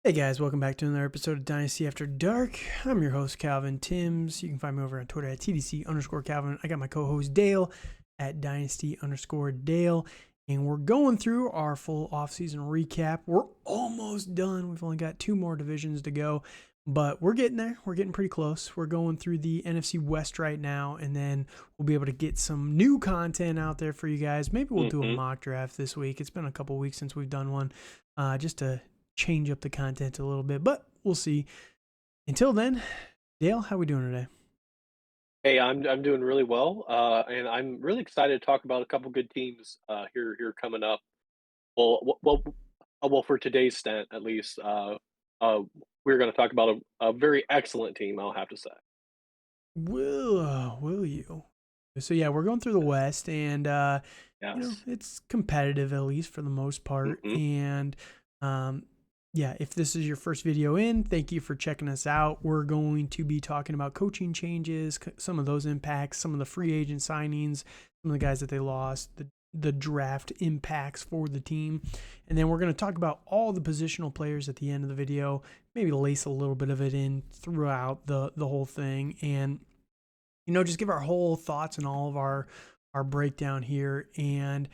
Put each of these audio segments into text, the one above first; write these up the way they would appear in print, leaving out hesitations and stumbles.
Hey guys, welcome back to another episode of Dynasty After Dark. I'm your host, Calvin Timms. You can find me over on Twitter at TDC_Calvin. I got my co-host Dale at Dynasty_Dale. And we're going through our full offseason recap. We're almost done. We've only got 2 more divisions to go, but we're getting there. We're getting pretty close. We're going through the NFC West right now, and then we'll be able to get some new content out there for you guys. Maybe we'll do a mock draft this week. It's been a couple weeks since we've done one, just to change up the content a little bit, but we'll see. Until then, Dale, how we doing today? Hey, I'm doing really well, and I'm really excited to talk about a couple good teams here coming up. Well, for today's stint at least, uh, we're going to talk about a very excellent team. I'll have to say. Will you? So yeah, we're going through the West, and Yes. it's competitive at least for the most part. hmm And yeah, if this is your first video in, thank you for checking us out. We're going to be talking about coaching changes, some of those impacts, some of the free agent signings, some of the guys that they lost, the draft impacts for the team. And then we're going to talk about all the positional players at the end of the video, maybe lace a little bit of it in throughout the whole thing. And, just give our whole thoughts and all of our breakdown here. And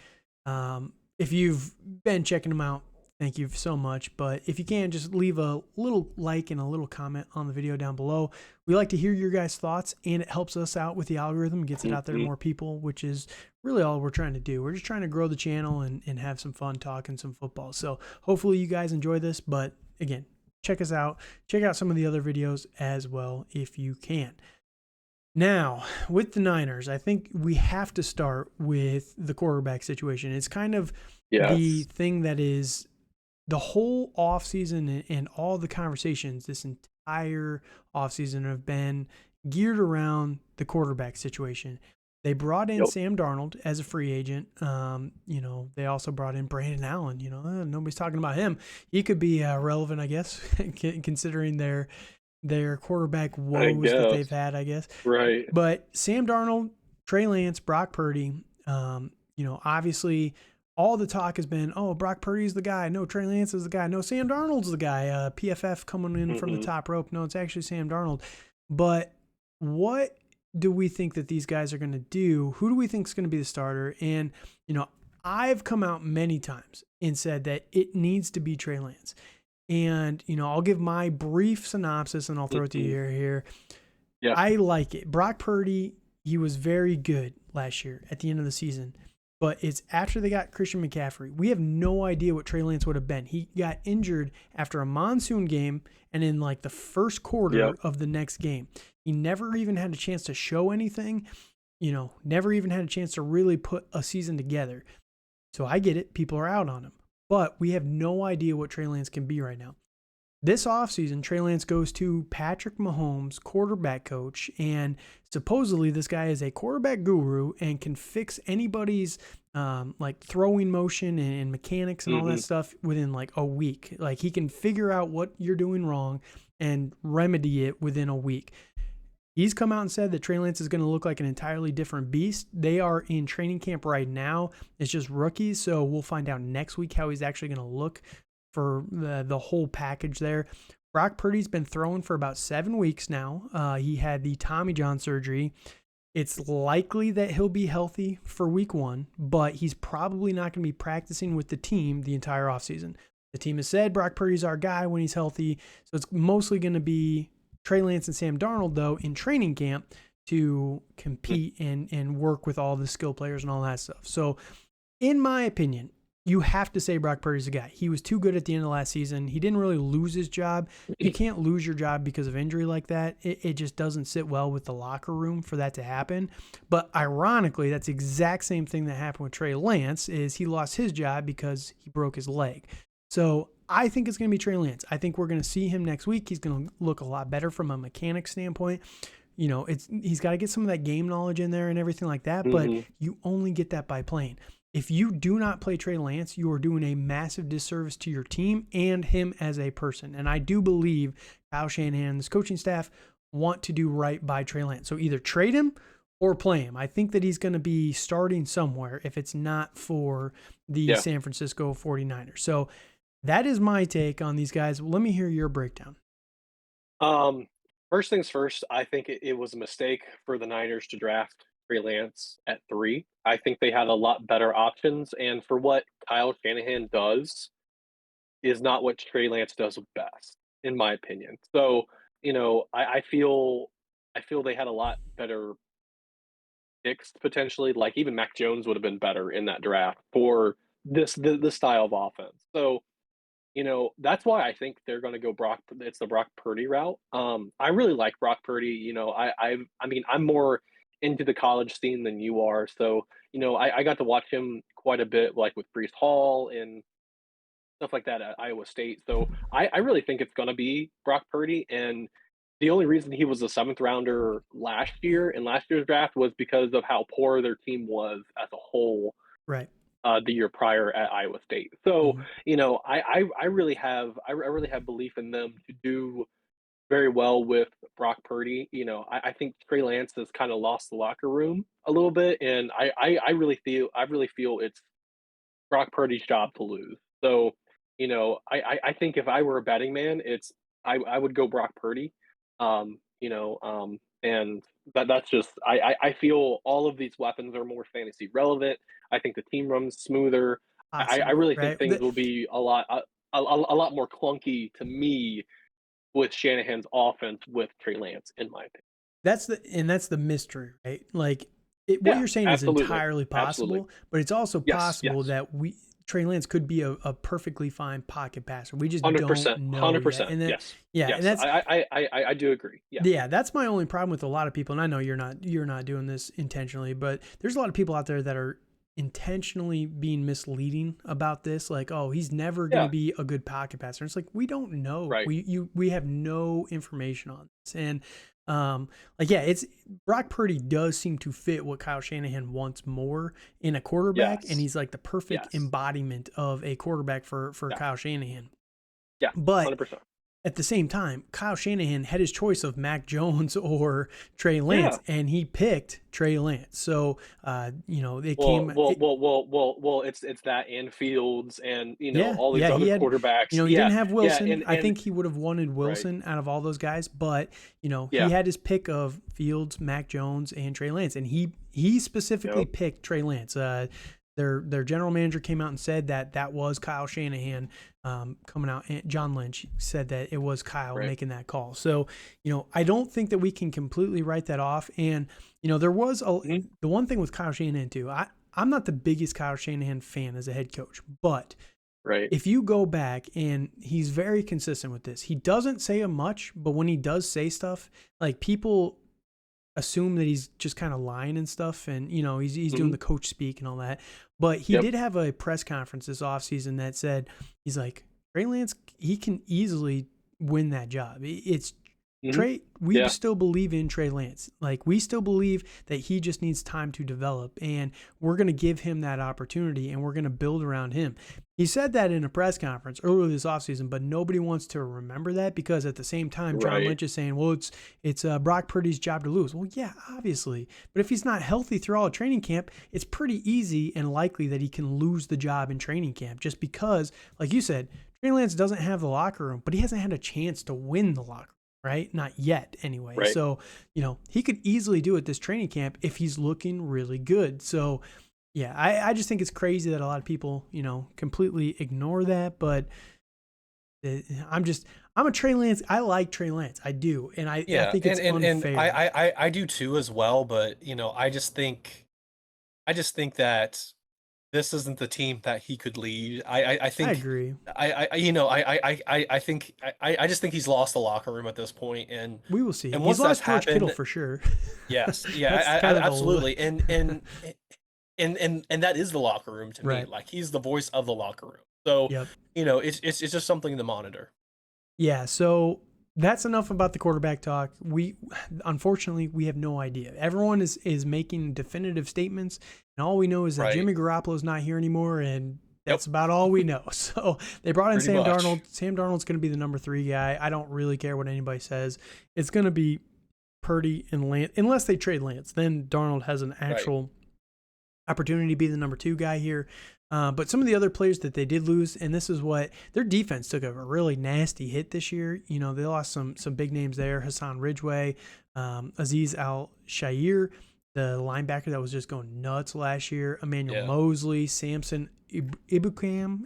if you've been checking them out, thank you so much. But if you can, just leave a little like and a little comment on the video down below. We like to hear your guys' thoughts, and it helps us out with the algorithm, gets it out there to more people, which is really all we're trying to do. We're just trying to grow the channel and have some fun talking some football. So hopefully you guys enjoy this. But again, check us out. Check out some of the other videos as well if you can. Now, with the Niners, I think we have to start with the quarterback situation. It's kind of the Yes. thing that is the whole offseason and all the conversations this entire offseason have been geared around the quarterback situation. They brought in Yep. Sam Darnold as a free agent. They also brought in Brandon Allen. Nobody's talking about him. He could be relevant, I guess, considering their quarterback I woes that they've guess. had, I guess. Right. But Sam Darnold, Trey Lance, Brock Purdy, obviously all the talk has been, oh, Brock Purdy's the guy. No, Trey Lance is the guy. No, Sam Darnold's the guy. PFF coming in from the hmm top rope. No, it's actually Sam Darnold. But what do we think that these guys are going to do? Who do we think is going to be the starter? And, I've come out many times and said that it needs to be Trey Lance. And, I'll give my brief synopsis and I'll throw it to you here. Yeah. I like it. Brock Purdy, he was very good last year at the end of the season, but it's after they got Christian McCaffrey. We have no idea what Trey Lance would have been. He got injured after a monsoon game and in like the first quarter Yep. of the next game. He never even had a chance to show anything, never even had a chance to really put a season together. So I get it. People are out on him, but we have no idea what Trey Lance can be right now. This offseason, Trey Lance goes to Patrick Mahomes, quarterback coach, and supposedly this guy is a quarterback guru and can fix anybody's like throwing motion and mechanics and all that hmm stuff within like a week. Like he can figure out what you're doing wrong and remedy it within a week. He's come out and said that Trey Lance is going to look like an entirely different beast. They are in training camp right now. It's just rookies, so we'll find out next week how he's actually going to look for the whole package there. Brock Purdy's been throwing for about 7 weeks now. He had the Tommy John surgery. It's likely that he'll be healthy for week 1, but he's probably not going to be practicing with the team the entire offseason. The team has said Brock Purdy's our guy when he's healthy, so it's mostly going to be Trey Lance and Sam Darnold, though, in training camp to compete and work with all the skill players and all that stuff. So, in my opinion, you have to say Brock Purdy's the guy. He was too good at the end of last season. He didn't really lose his job. You can't lose your job because of injury like that. It just doesn't sit well with the locker room for that to happen. But ironically, that's the exact same thing that happened with Trey Lance is he lost his job because he broke his leg. So I think it's going to be Trey Lance. I think we're going to see him next week. He's going to look a lot better from a mechanic standpoint. He's got to get some of that game knowledge in there and everything like that, but hmm you only get that by playing. If you do not play Trey Lance, you are doing a massive disservice to your team and him as a person. And I do believe Kyle Shanahan and this coaching staff want to do right by Trey Lance. So either trade him or play him. I think that he's going to be starting somewhere if it's not for the San Francisco 49ers. So That is my take on these guys. Let me hear your breakdown. Um, First things first, I think it was a mistake for the Niners to draft Trey Lance at 3. I think they had a lot better options, and for what Kyle Shanahan does is not what Trey Lance does best, in my opinion. So, I feel they had a lot better picks potentially. Like even Mac Jones would have been better in that draft for this style of offense. So, that's why I think they're going to go Brock. It's the Brock Purdy route. I really like Brock Purdy. I mean, I'm more into the college scene than you are. So, I got to watch him quite a bit, like with Brees Hall and stuff like that at Iowa State. So I really think it's going to be Brock Purdy. And the only reason he was a seventh rounder last year in last year's draft was because of how poor their team was as a whole Right. the year prior at Iowa State. So, Mm-hmm. I really have belief in them to do very well with Brock Purdy. I think Trey Lance has kind of lost the locker room a little bit, and I really feel it's Brock Purdy's job to lose. So, I think if I were a betting man, I would go Brock Purdy. And that's just I feel all of these weapons are more fantasy relevant. I think the team runs smoother. I Possibly, really think right? things will be a lot more clunky to me with Shanahan's offense with Trey Lance, in my opinion. That's the mystery, right? Like what Yeah, you're saying is absolutely, entirely absolutely. possible, but it's also Yes, possible yes, that Trey Lance could be a perfectly fine pocket passer. We just hundred don't percent, know hundred yet. percent. And then Yes, yeah, and yes. that's I do agree. Yeah, yeah, that's my only problem with a lot of people. And I know you're not doing this intentionally, but there's a lot of people out there that are intentionally being misleading about this. Like, oh, he's never going to yeah. be a good pocket passer. It's like we don't know. Right. We have no information on this. And like yeah, it's Brock Purdy does seem to fit what Kyle Shanahan wants more in a quarterback, and Yes. he's like the perfect Yes. embodiment of a quarterback for Yeah. Kyle Shanahan. Yeah. But 100%. at the same time, Kyle Shanahan had his choice of Mac Jones or Trey Yeah. Lance, and he picked Trey Lance. So, it Well, came, well, well, well, well, well. It's that and Fields and yeah, all these yeah, other quarterbacks. he didn't Yeah. have Yeah. Wilson. And I think he would have wanted right. Wilson out of all those guys, but, he Yeah. had his pick of Fields, Mac Jones, and Trey Lance, and he specifically Yep. picked Trey Lance. Their general manager came out and said that was Kyle Shanahan coming out. And John Lynch said that it was Kyle Right. making that call. So, I don't think that we can completely write that off. And, there was Mhm. the one thing with Kyle Shanahan too. I'm not the biggest Kyle Shanahan fan as a head coach, but Right. if you go back and he's very consistent with this, he doesn't say much, but when he does say stuff, like people assume that he's just kind of lying and stuff, and he's doing Mhm. the coach speak and all that. But he Yep. did have a press conference this offseason that said he's like Trey Lance, he can easily win that job. It's Mhm. Trey, we Yeah. still believe in Trey Lance. Like we still believe that he just needs time to develop, and we're going to give him that opportunity, and we're going to build around him. He said that in a press conference earlier this offseason, but nobody wants to remember that because at the same time, John Right. Lynch is saying, well, it's Brock Purdy's job to lose. Well, yeah, obviously. But if he's not healthy through all of training camp, it's pretty easy and likely that he can lose the job in training camp just because, like you said, Trey Lance doesn't have the locker room, but he hasn't had a chance to win the locker room. Right? Not yet, anyway. Right. So, he could easily do it this training camp if he's looking really good. So, yeah, I just think it's crazy that a lot of people, completely ignore that. But I'm a Trey Lance. I like Trey Lance. I do. And I Yeah, think it's and unfair. I do too as well, but I just think that this isn't the team that he could lead. I I think agree. I just think he's lost the locker room at this point, We will see. and He's once that's lost George Kittle happened, for sure. yes, yeah, That's kind of the absolutely, and that is the locker room to me. right. Like he's the voice of the locker room. So Yep. it's just something to monitor. Yeah, so that's enough about the quarterback talk. Unfortunately we have no idea. Everyone is making definitive statements, and all we know is that Right. Jimmy Garoppolo's not here anymore, and Yep. that's about all we know. So they brought in Pretty Sam much. Darnold. Sam Darnold's going to be the number 3 guy. I don't really care what anybody says. It's going to be Purdy and Lance, unless they trade Lance. Then Darnold has an Right. actual opportunity to be the number 2 guy here. But some of the other players that they did lose, and this is what their defense took a really nasty hit this year. You know, they lost some big names there. Hassan Ridgeway, Aziz Al-Shair, the linebacker that was just going nuts last year. Emmanuel Mosley, Samson Ibukam,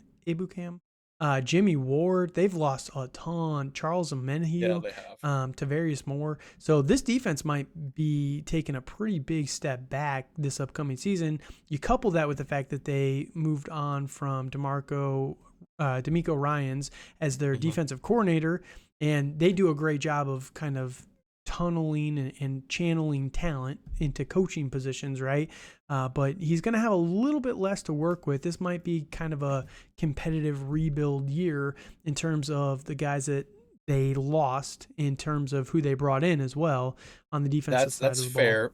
Jimmy Ward. They've lost a ton. Charles Omenihu, they have. to various more. So this defense might be taking a pretty big step back this upcoming season. You couple that with the fact that they moved on from D'Amico Ryans as their defensive coordinator, and they do a great job of kind of tunneling and channeling talent into coaching positions, right? But he's going to have a little bit less to work with. This might be kind of a competitive rebuild year in terms of the guys that they lost, in terms of who they brought in as well on the defensive side of the ball. That's fair.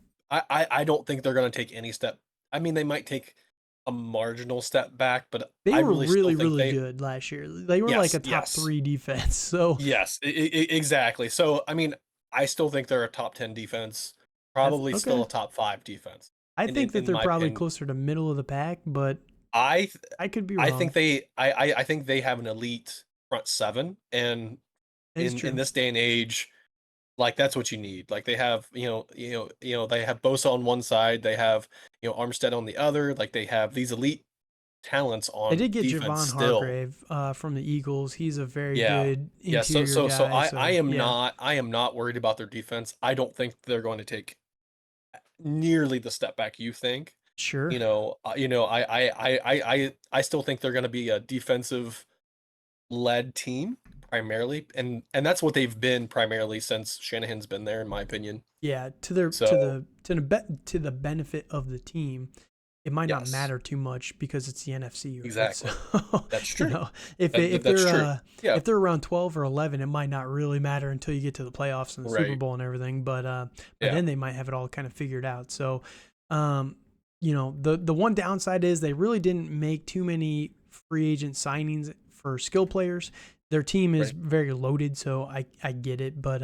I don't think they're going to take any step. I mean, they might take a marginal step back, but they I were really really good last year. They were like a top 3 defense. So yes, exactly. So I mean, I still think they're a top 10 defense, probably still a top 5 defense. I think that they're probably closer to middle of the pack, but I could be wrong. I think they have an elite front 7, and in this day and age, like that's what you need. Like they have, they have Bosa on one side, they have, Armstead on the other. Like they have these elite talents on. They did get defense Javon still. Hargrave from the Eagles. He's a very good interior So guy. I am not worried about their defense. I don't think they're going to take nearly the step back you think. Sure. I still think they're going to be a defensive led team primarily, and that's what they've been primarily since Shanahan's been there, in my opinion. Yeah, to the benefit of the team, it might not matter too much because it's the NFC. Right? Exactly. So, that's true. If they're around 12 or 11, it might not really matter until you get to the playoffs and the Super Bowl and everything. But then they might have it all kind of figured out. So, the one downside is they really didn't make too many free agent signings for skill players. Their team is very loaded, so I get it. But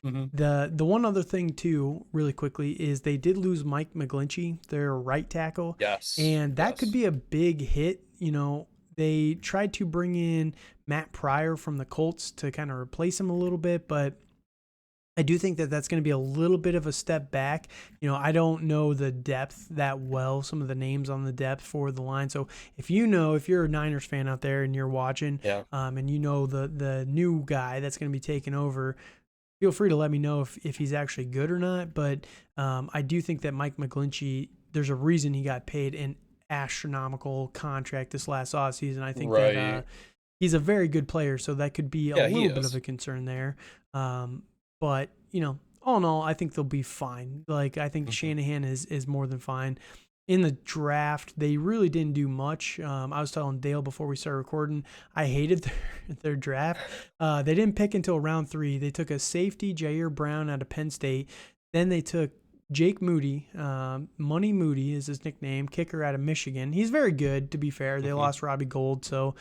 the one other thing too, really quickly, is they did lose Mike McGlinchey, their right tackle. Yes. And that could be a big hit. They tried to bring in Matt Pryor from the Colts to kind of replace him a little bit, but I do think that that's going to be a little bit of a step back. I don't know the depth that well, some of the names on the depth for the line. So if you're a Niners fan out there and you're watching, and the new guy that's going to be taking over, feel free to let me know if he's actually good or not. But I do think that Mike McGlinchey, there's a reason he got paid an astronomical contract this last offseason. I think that he's a very good player, so that could be a little bit of a concern there. But, all in all, I think they'll be fine. Like, I think Shanahan is more than fine. In the draft, they really didn't do much. I was telling Dale before we started recording, I hated their draft. They didn't pick until round 3. They took a safety, Jair Brown, out of Penn State. Then they took Jake Moody, Money Moody is his nickname, kicker out of Michigan. He's very good, to be fair. They lost Robbie Gould, so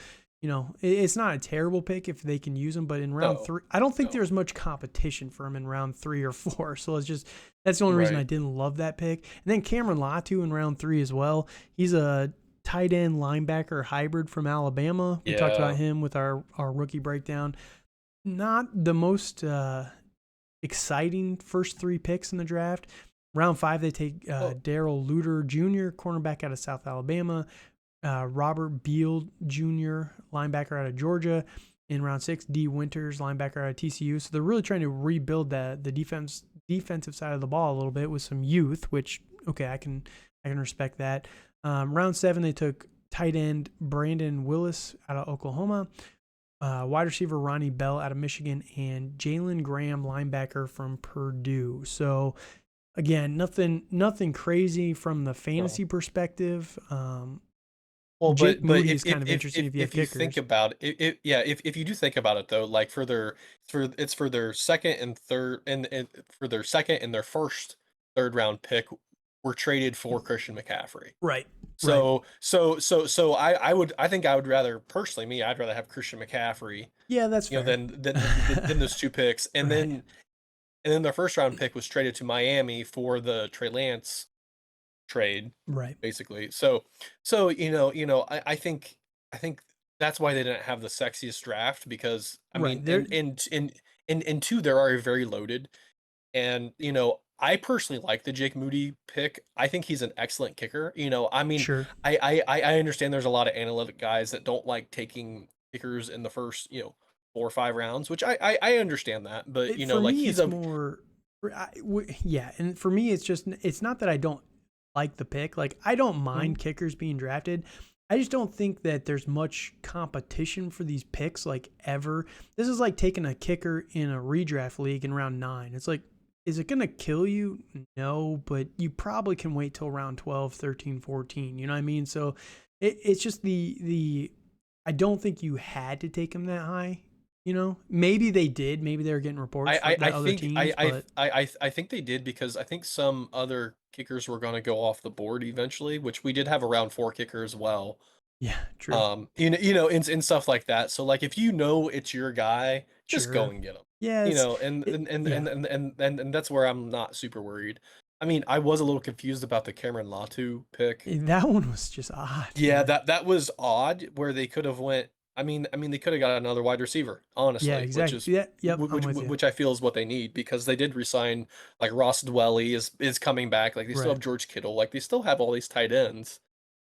it's not a terrible pick if they can use him, but in round 3, I don't think there's much competition for him in round 3 or 4. So that's the only reason I didn't love that pick. And then Cameron Latu in round 3 as well. He's a tight end linebacker hybrid from Alabama. We talked about him with our rookie breakdown. Not the most exciting first 3 picks in the draft. Round 5, they take Darrell Luter Jr., cornerback out of South Alabama. Robert Beal Jr., linebacker out of Georgia. In round 6, D. Winters, linebacker out of TCU. So they're really trying to rebuild the defensive side of the ball a little bit with some youth, which, okay, I can respect that. Round 7, they took tight end Brandon Willis out of Oklahoma, wide receiver Ronnie Bell out of Michigan, and Jalen Graham, linebacker from Purdue. So, again, nothing crazy from the fantasy perspective. Jake Moody is kind of interesting if you have kickers. You think about it, if you do think about it though, like for their second and third and for their second and their first third round pick were traded for Christian McCaffrey. Right. So I think I would rather personally I'd rather have Christian McCaffrey. Yeah, that's fair. Than those 2 picks, and then their first round pick was traded to Miami for the Trey Lance trade, Right. basically. So I think that's why they didn't have the sexiest draft because I Right. mean, There in two they are very loaded, and I personally like the Jake Moody pick. I think he's an excellent kicker. I mean, sure. I understand there's a lot of analytic guys that don't like taking kickers in the first 4 or 5 rounds, which I understand that, but For like me he's it's a more yeah, and for me it's not that I don't like the pick. Like I don't Mhm. mind kickers being drafted. I just don't think that there's much competition for these picks like ever. This is like taking a kicker in a redraft league in round 9. It's like, is it going to kill you? No, but you probably can wait till round 12, 13, 14. You know what I mean? So it's just the I don't think you had to take him that high. Maybe they did. Maybe they were getting reports that I other think teams, but I think they did because I think some other kickers were going to go off the board eventually, which we did have a round 4 kicker as well. yeah, true. In stuff like that. So like if it's your guy, just go Sure. and get him. Yeah, yeah. And that's where I'm not super worried. I mean, I was a little confused about the Cameron Latu pick. That one was just odd. Yeah, that was odd where they could have went. They could have got another wide receiver, Yeah, honestly, which exactly. is Yeah, yep, I'm with you. which I feel is what they need because they did resign like Ross Dwelly is coming back. Like they still Right. have George Kittle. Like they still have all these tight ends.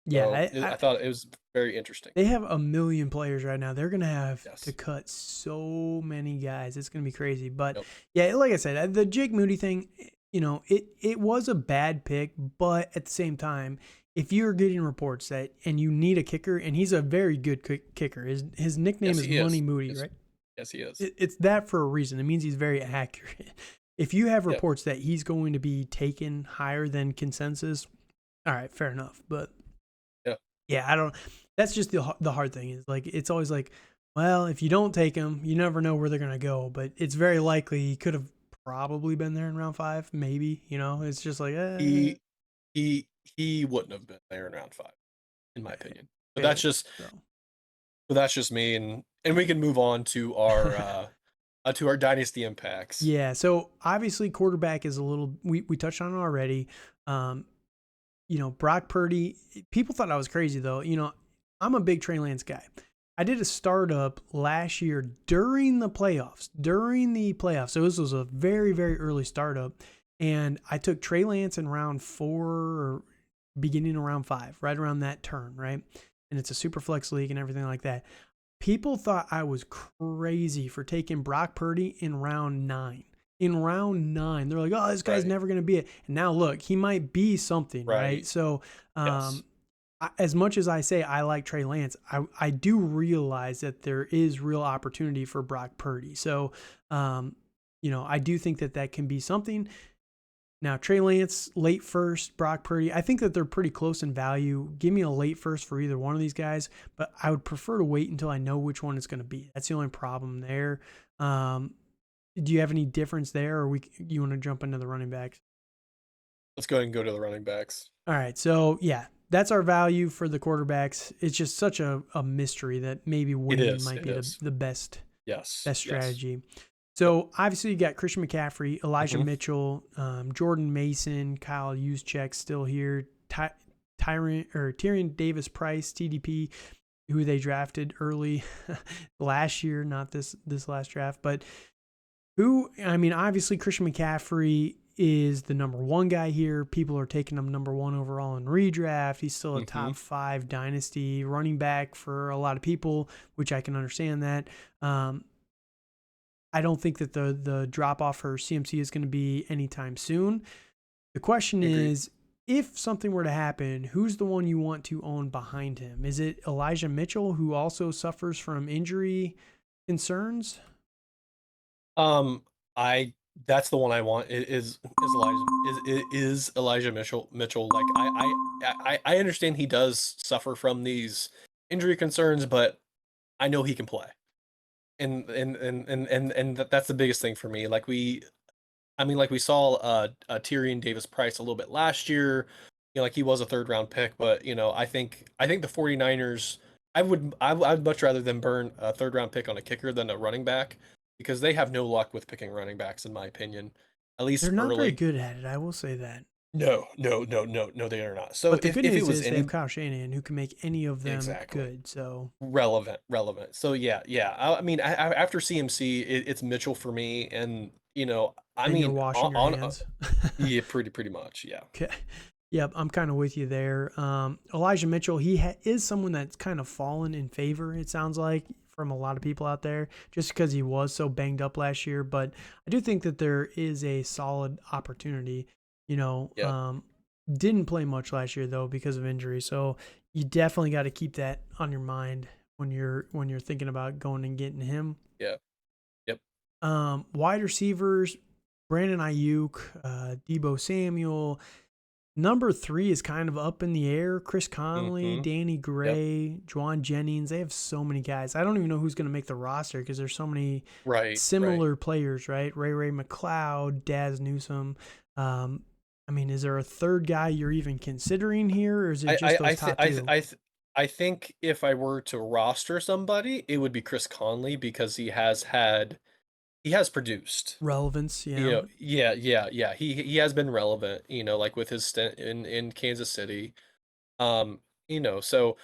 Yeah, So I thought it was very interesting. they have a million players right now. They're gonna have to Yes. cut so many guys. It's gonna be crazy. But Yep. yeah, like I said, the Jake Moody thing, it was a bad pick, but at the same time, if you're getting reports that and you need a kicker, and he's a very good kicker, his nickname Yes, is he Money is. Moody, Yes, right? yes, he is. It's that for a reason. It means he's very accurate. If you have Yep. reports that he's going to be taken higher than consensus, all right, fair enough. But Yep. yeah, I don't. That's just the hard thing is like it's always like, well, if you don't take him, you never know where they're gonna go. But it's very likely he could have probably been there in round 5, maybe. It's just like, He he he wouldn't have been there in round 5, in my opinion. But fair. So. that's just me, and we can move on to our dynasty impacts. Yeah. So obviously, quarterback is a little. We touched on it already. Brock Purdy. People thought I was crazy though. I'm a big Trey Lance guy. I did a startup last year during the playoffs. So this was a very, very early startup. And I took Trey Lance in round 4 or beginning of round 5, right around that turn, right? And it's a super flex league and everything like that. People thought I was crazy for taking Brock Purdy in round 9. In round 9, they're like, oh, this guy's never going to be it. And now look, he might be something, right? So, Yes. as much as I say I like Trey Lance, I do realize that there is real opportunity for Brock Purdy. So, I do think that can be something. Now, Trey Lance, late first, Brock Purdy, I think that they're pretty close in value. Give me a late first for either one of these guys, but I would prefer to wait until I know which one it's going to be. That's the only problem there. Do you have any difference there, or you want to jump into the running backs? Let's go ahead and go to the running backs. All right, so yeah, that's our value for the quarterbacks. It's just such a mystery that maybe winning might be the best strategy. So obviously you got Christian McCaffrey, Elijah Mitchell, Jordan Mason, Kyle Juszczyk still here, Tyrion Davis-Price, TDP, who they drafted early last year, not this last draft, but obviously Christian McCaffrey is the number 1 guy here. People are taking him number 1 overall in redraft. He's still a top 5 dynasty running back for a lot of people, which I can understand that. I don't think that the drop off for CMC is going to be anytime soon. The question is, if something were to happen, who's the one you want to own behind him? Is it Elijah Mitchell, who also suffers from injury concerns? That's the one I want. It is Elijah Mitchell. Like I understand he does suffer from these injury concerns, but I know he can play. And that's the biggest thing for me. Like we saw Tyrion Davis-Price a little bit last year. Like he was a 3rd round pick, but I think the 49ers, I would much rather than burn a 3rd round pick on a kicker than a running back, because they have no luck with picking running backs, in my opinion. At least they're not early. very good at it. I will say that. No, no, no, no, no, they are not. So But the good if it news was is they have any Kyle Shanahan who can make any of them exactly good. So relevant. So yeah, yeah. I mean, after CMC, it's Mitchell for me, and I then you're mean, washing your hands. yeah, pretty much, yeah, Okay. Yep, I'm kind of with you there. Elijah Mitchell, he is someone that's kind of fallen in favor, it sounds like, from a lot of people out there, just because he was so banged up last year. But I do think that there is a solid opportunity. You know, yeah, didn't play much last year though because of injury, so you definitely got to keep that on your mind when you're thinking about going and getting him. yeah, yep. Wide receivers, Brandon Aiyuk, Deebo Samuel. Number 3 is kind of up in the air. Chris Conley, Mm-hmm. Danny Yep. Gray, Juwan Jennings. They have so many guys. I don't even know who's going to make the roster because there's so many Right, right. similar players, right? Ray McLeod, Daz Newsome. Um, I mean, is there a third guy you're even considering here, or is it I just I those I th- top I th- two? I th- I think if I were to roster somebody, it would be Chris Conley because he has produced. Relevance, yeah. Yeah. He has been relevant, like with his stint in Kansas City. So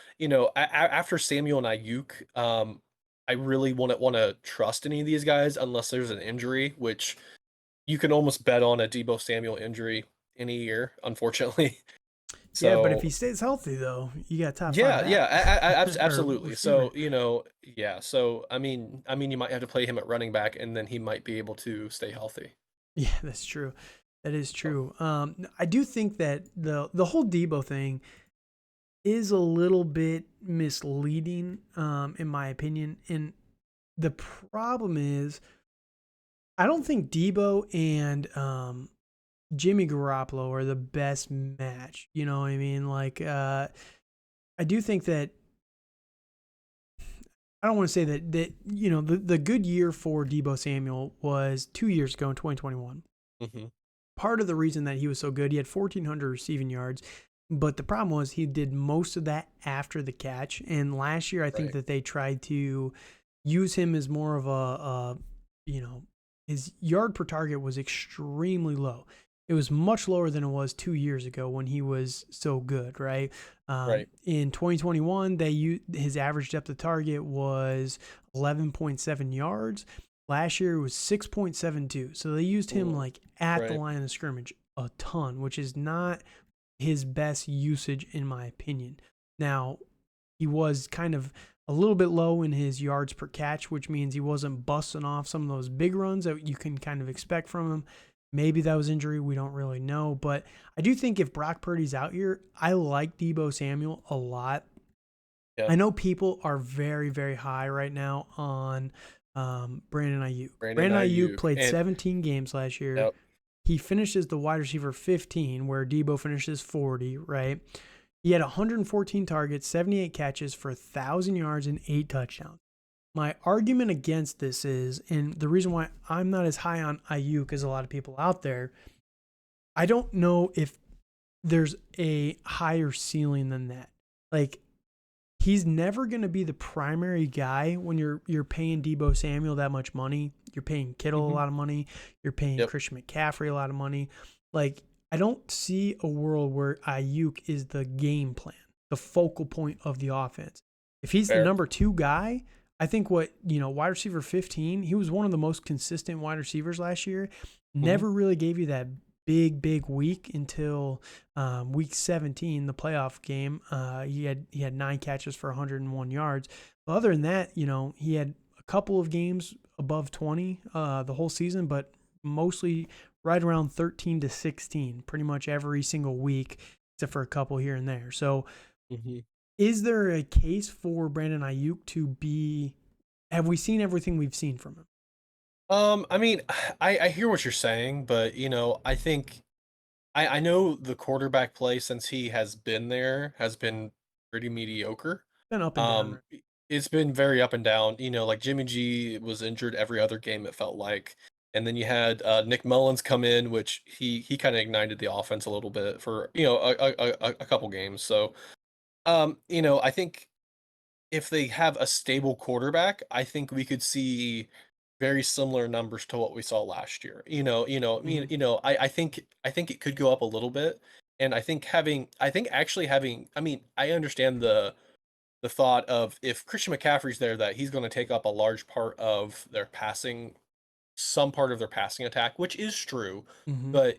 after Samuel and Ayuk, I really want to trust any of these guys unless there's an injury, which you can almost bet on a Deebo Samuel injury any year, unfortunately. Yeah, but if So he stays healthy, though, you got top five yeah, yeah, back or absolutely. receiver. So yeah. So I mean, you might have to play him at running back, and then he might be able to stay healthy. Yeah, that's true. That is So, true. I do think that the whole Debo thing is a little bit misleading, in my opinion. And the problem is, I don't think Debo and Jimmy Garoppolo are the best match. You know what I mean? Like, I do think that I don't want to say that the good year for Deebo Samuel was 2 years ago in 2021. hmm Part of the reason that he was so good, he had 1,400 receiving yards, but the problem was he did most of that after the catch. And last year, I think right, that they tried to use him as more of his yard per target was extremely low. It was much lower than it was 2 years ago when he was so good, right? right. In 2021, his average depth of target was 11.7 yards. Last year it was 6.72. So they used him Ooh, like at the right. line of scrimmage a ton, which is not his best usage in my opinion. Now, he was kind of a little bit low in his yards per catch, which means he wasn't busting off some of those big runs that you can kind of expect from him. Maybe that was injury. We don't really know. But I do think if Brock Purdy's out here, I like Deebo Samuel a lot. Yeah, I know people are very, very high right now on Brandon Aiyuk. Brandon Brandon Aiyuk Aiyuk, played and 17 games last year. yep. He finished as the wide receiver 15, where Deebo finishes 40, right? He had 114 targets, 78 catches for 1,000 yards and 8 touchdowns. My argument against this is, and the reason why I'm not as high on Ayuk as a lot of people out there, I don't know if there's a higher ceiling than that. Like, he's never going to be the primary guy when you're paying Deebo Samuel that much money. You're paying Kittle a hmm lot of money. You're paying Yep. Christian McCaffrey a lot of money. Like, I don't see a world where Ayuk is the game plan, the focal point of the offense. If he's the Fair. number 2 guy, I think wide receiver 15, he was one of the most consistent wide receivers last year. hmm Never really gave you that big week until week 17, the playoff game. He had 9 catches for 101 yards. But other than that, he had a couple of games above 20 the whole season, but mostly right around 13 to 16, pretty much every single week, except for a couple here and there. So, hmm is there a case for Brandon Ayuk to be? Have we seen everything we've seen from him? I mean, I hear what you're saying, but I think I know the quarterback play since he has been there has been pretty mediocre. Been up and down. Um, it's been very up and down. Like Jimmy G was injured every other game, it felt like. And then you had Nick Mullins come in, which he kind of ignited the offense a little bit for a couple games. So I think if they have a stable quarterback, I think we could see very similar numbers to what we saw last year. Mhm. I think it could go up a little bit, and I think actually having, I mean, I understand the thought of if Christian McCaffrey's there that he's going to take up a large part of their passing, some part of their passing attack, which is true. Mhm. But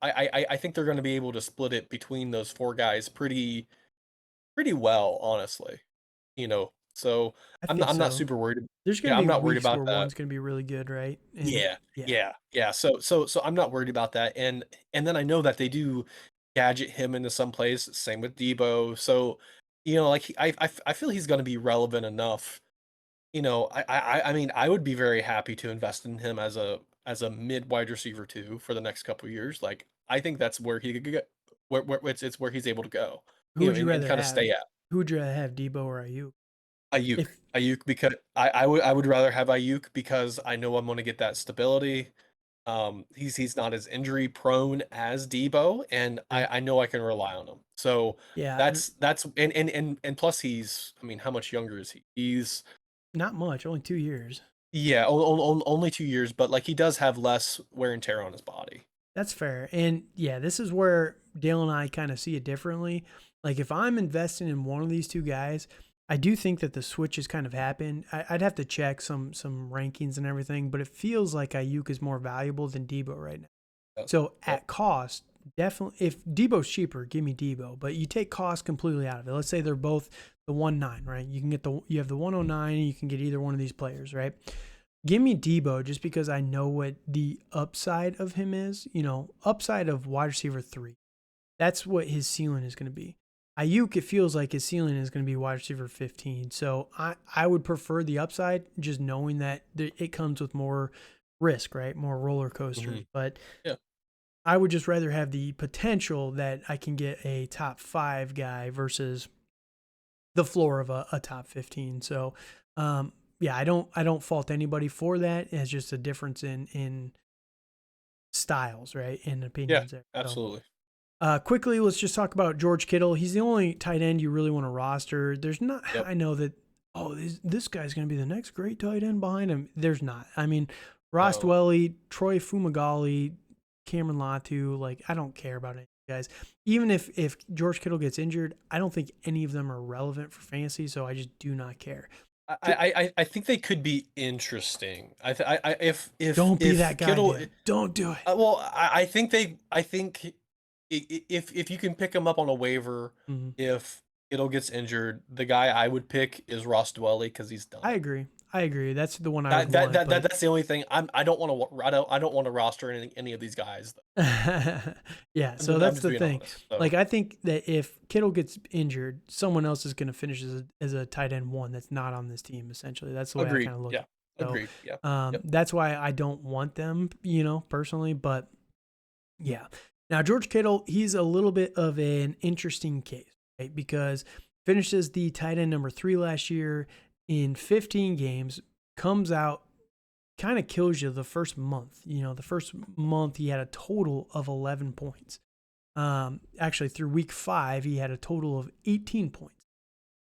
I think they're going to be able to split it between those four guys pretty well, honestly. So I I'm think not so. super worried. There's Yeah, gonna I'm be not worried weeks about where that. one's gonna be really good, right? And Yeah, yeah, yeah. So I'm not worried about that, and then I know that they do gadget him into some place. Same with Debo. So, like I feel he's going to be relevant enough. I mean, I would be very happy to invest in him as a mid wide receiver too for the next couple of years. Like I think that's where he could get, where it's where he's able to go. who would you And rather kind of have? stay at. Who would you rather have, Debo or Ayuk? Ayuk. If Ayuk because I would rather have Ayuk because I know I'm going to get that stability. He's not as injury prone as Debo, and okay. I know I can rely on him. So Yeah, that's and plus he's, I mean, how much younger is he? He's, not much, only 2 years. yeah, only 2 years, but like he does have less wear and tear on his body. That's fair. And yeah, this is where Dale and I kind of see it differently. Like if I'm investing in one of these two guys, I do think that the switch has kind of happened. I'd have to check some rankings and everything, but it feels like Ayuk is more valuable than Debo right now. Yep. So Yep. at cost, definitely, if Debo's cheaper, give me Debo. But you take cost completely out of it. Let's say they're both the 1.9, right? You have the 109, and you can get either one of these players, right? Give me Debo just because I know what the upside of him is. Upside of wide receiver 3. That's what his ceiling is going to be. Ayuk, it feels like his ceiling is going to be wide receiver 15. So I would prefer the upside, just knowing that it comes with more risk, right? More roller coasters. But Yeah. I would just rather have the potential that I can get a top 5 guy versus the floor of a top 15. So, yeah, I don't fault anybody for that. It's just a difference in styles, right? And Yeah, opinions there. So, absolutely. quickly, let's just talk about George Kittle. He's the only tight end you really want to roster. There's not, Yep. I know that, this guy's going to be the next great tight end behind him. There's not. I mean, Ross No. Dwelly, Troy Fumagalli, Cameron Latu, like, I don't care about any of you guys. Even if George Kittle gets injured, I don't think any of them are relevant for fantasy, so I just do not care. I think they could be interesting. Don't be if that guy, Kittle, dude. Don't do it. well, I think if you can pick him up on a waiver, Mhm. if Kittle gets injured, the guy I would pick is Ross Dwelly because he's done. I agree. That's the one I would want. That's the only thing. I don't want to. I don't want to roster any of these guys. Yeah, so I'm that's just the being thing. honest. So. Like, I think that if Kittle gets injured, someone else is going to finish as a tight end 1 that's not on this team, essentially. That's the way I Agreed. kind of look Yeah. at it. So, Agreed. Yeah. Yep. that's why I don't want them, personally. But yeah. Now, George Kittle, he's a little bit of an interesting case, right? Because finishes the tight end number 3 last year in 15 games, comes out, kind of kills you the first month. The first month he had a total of 11 points. Actually, through week 5, he had a total of 18 points.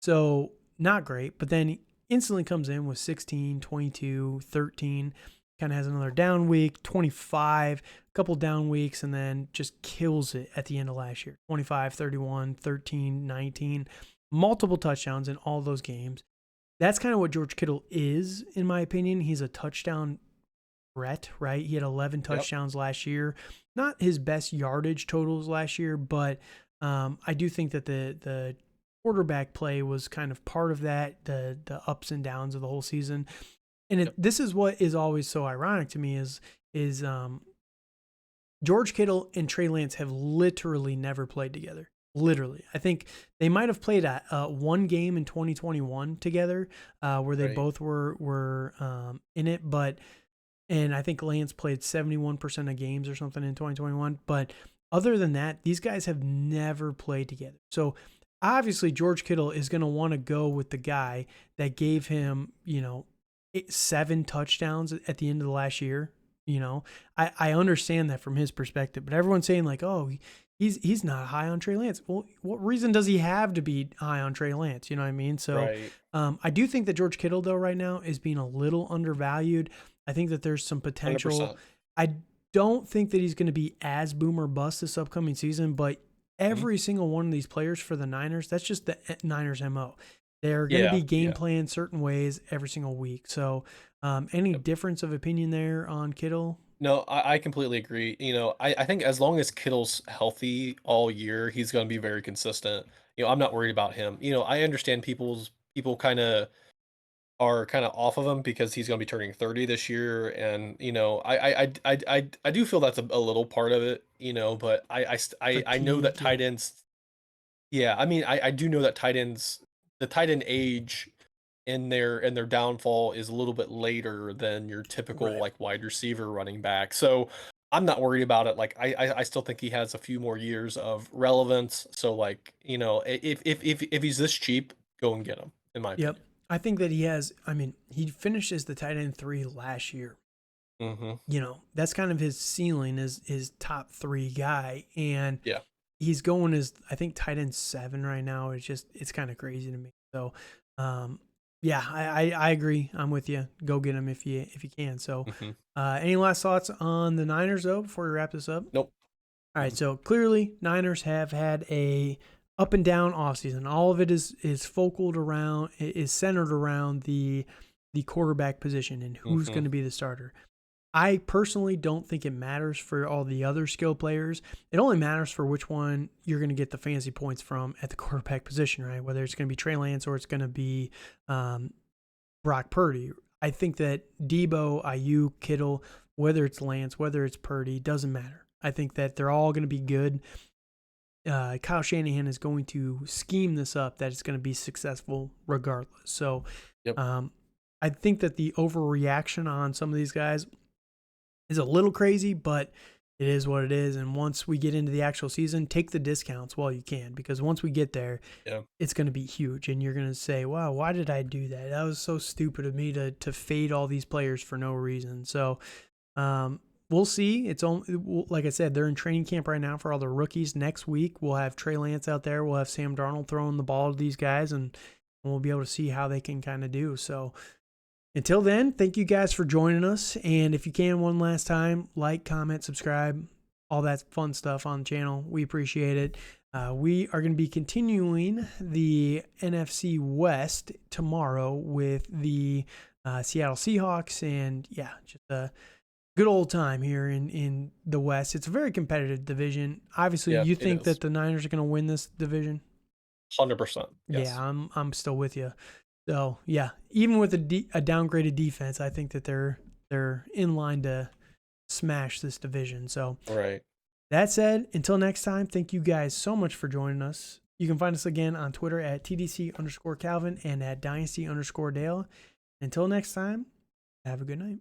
So not great, but then he instantly comes in with 16, 22, 13, kind of has another down week, 25, a couple down weeks, and then just kills it at the end of last year. 25, 31, 13, 19, multiple touchdowns in all those games. That's kind of what George Kittle is, in my opinion. He's a touchdown threat, right? He had 11 touchdowns last year. Not his best yardage totals last year, but I do think that the quarterback play was kind of part of that, the ups and downs of the whole season. And this is what is always so ironic to me is George Kittle and Trey Lance have literally never played together. Literally. I think they might have played one game in 2021 together where they both were in it. And I think Lance played 71% of games or something in 2021. But other than that, these guys have never played together. So obviously George Kittle is going to want to go with the guy that gave him, 7 touchdowns at the end of the last year. I understand that from his perspective, but everyone's saying like, oh, he's not high on Trey Lance. Well, what reason does he have to be high on Trey Lance? You know what I mean? So I do think that George Kittle, though, right now is being a little undervalued. I think that there's some potential. 100%. I don't think that he's going to be as boom or bust this upcoming season, but every single one of these players for the Niners, that's just the Niners MO. They're going to be game planned certain ways every single week. So any difference of opinion there on Kittle? No, I completely agree. I think as long as Kittle's healthy all year, he's going to be very consistent. I'm not worried about him. I understand people kind of are kind of off of him because he's going to be turning 30 this year, and I do feel that's a little part of it. But I know that tight ends. Yeah, I mean, I do know that tight ends, the tight end age in their downfall is a little bit later than your typical like wide receiver running back. So I'm not worried about it. Like I still think he has a few more years of relevance. So like, if he's this cheap, go and get him, in my opinion. I think that he finished as the tight end 3 last year. That's kind of his ceiling, is his top 3 guy. And he's going as, I think, tight end 7 right now. It's kind of crazy to me. So, I agree. I'm with you. Go get him if you can. So, any last thoughts on the Niners though before we wrap this up? Nope. All right. So clearly, Niners have had a up and down offseason. All of it is centered around the quarterback position and who's going to be the starter. I personally don't think it matters for all the other skill players. It only matters for which one you're going to get the fantasy points from at the quarterback position, right? Whether it's going to be Trey Lance or it's going to be Brock Purdy. I think that Deebo, Aiyuk, Kittle, whether it's Lance, whether it's Purdy, doesn't matter. I think that they're all going to be good. Kyle Shanahan is going to scheme this up that it's going to be successful regardless. So I think that the overreaction on some of these guys is a little crazy, but it is what it is. And once we get into the actual season, take the discounts while you can, because once we get there, it's going to be huge. And you're going to say, wow, why did I do that? That was so stupid of me to fade all these players for no reason. So we'll see. It's only, like I said, they're in training camp right now for all the rookies. Next week, we'll have Trey Lance out there. We'll have Sam Darnold throwing the ball to these guys, and we'll be able to see how they can kind of do. So until then, thank you guys for joining us. And if you can, one last time, like, comment, subscribe, all that fun stuff on the channel. We appreciate it. We are going to be continuing the NFC West tomorrow with the Seattle Seahawks. And just a good old time here in the West. It's a very competitive division. Obviously, you think that the Niners are going to win this division? 100%. Yes. Yeah, I'm still with you. So even with a downgraded defense, I think that they're in line to smash this division. So that said, until next time, thank you guys so much for joining us. You can find us again on Twitter at TDC_Calvin and at Dynasty_Dale. Until next time, have a good night.